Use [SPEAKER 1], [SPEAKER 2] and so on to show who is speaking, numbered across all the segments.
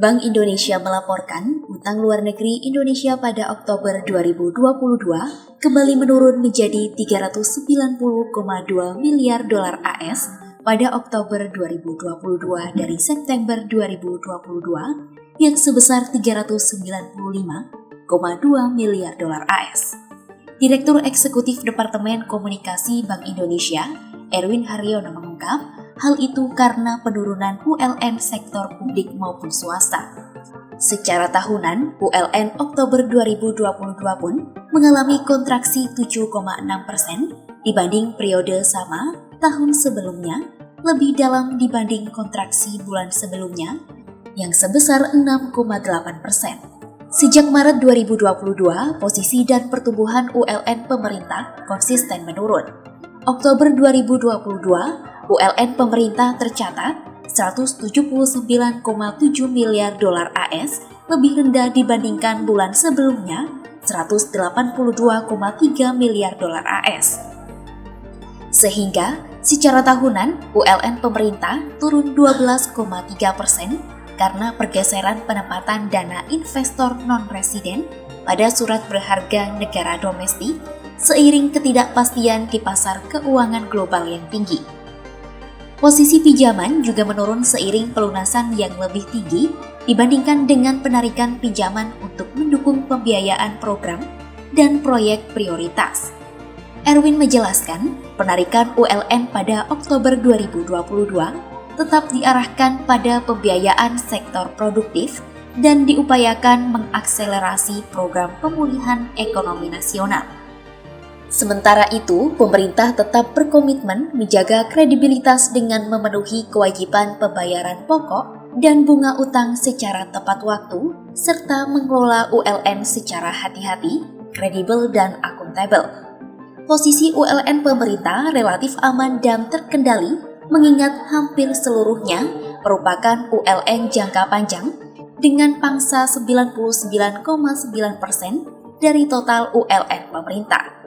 [SPEAKER 1] Bank Indonesia melaporkan utang luar negeri Indonesia pada Oktober 2022 kembali menurun menjadi 390,2 miliar dolar AS pada Oktober 2022 dari September 2022 yang sebesar 395,2 miliar dolar AS. Direktur Eksekutif Departemen Komunikasi Bank Indonesia, Erwin Haryono mengungkap, hal itu karena penurunan ULN sektor publik maupun swasta. Secara tahunan, ULN Oktober 2022 pun mengalami kontraksi 7,6% dibanding periode sama tahun sebelumnya, lebih dalam dibanding kontraksi bulan sebelumnya yang sebesar 6,8%. Sejak Maret 2022, posisi dan pertumbuhan ULN pemerintah konsisten menurun. Oktober 2022, ULN pemerintah tercatat 179,7 miliar dolar AS, lebih rendah dibandingkan bulan sebelumnya 182,3 miliar dolar AS. Sehingga secara tahunan ULN pemerintah turun 12,3% karena pergeseran penempatan dana investor non-residen pada surat berharga negara domestik seiring ketidakpastian di pasar keuangan global yang tinggi. Posisi pinjaman juga menurun seiring pelunasan yang lebih tinggi dibandingkan dengan penarikan pinjaman untuk mendukung pembiayaan program dan proyek prioritas. Erwin menjelaskan, penarikan ULN pada Oktober 2022 tetap diarahkan pada pembiayaan sektor produktif dan diupayakan mengakselerasi program pemulihan ekonomi nasional. Sementara itu, pemerintah tetap berkomitmen menjaga kredibilitas dengan memenuhi kewajiban pembayaran pokok dan bunga utang secara tepat waktu, serta mengelola ULN secara hati-hati, kredibel, dan akuntabel. Posisi ULN pemerintah relatif aman dan terkendali, mengingat hampir seluruhnya merupakan ULN jangka panjang dengan pangsa 99,9% dari total ULN pemerintah.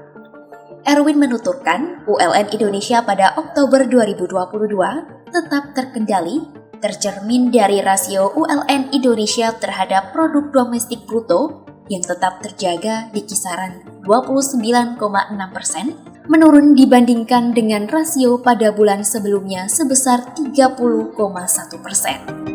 [SPEAKER 1] Erwin menuturkan, ULN Indonesia pada Oktober 2022 tetap terkendali, tercermin dari rasio ULN Indonesia terhadap produk domestik bruto yang tetap terjaga di kisaran 29,6%, menurun dibandingkan dengan rasio pada bulan sebelumnya sebesar 30,1%.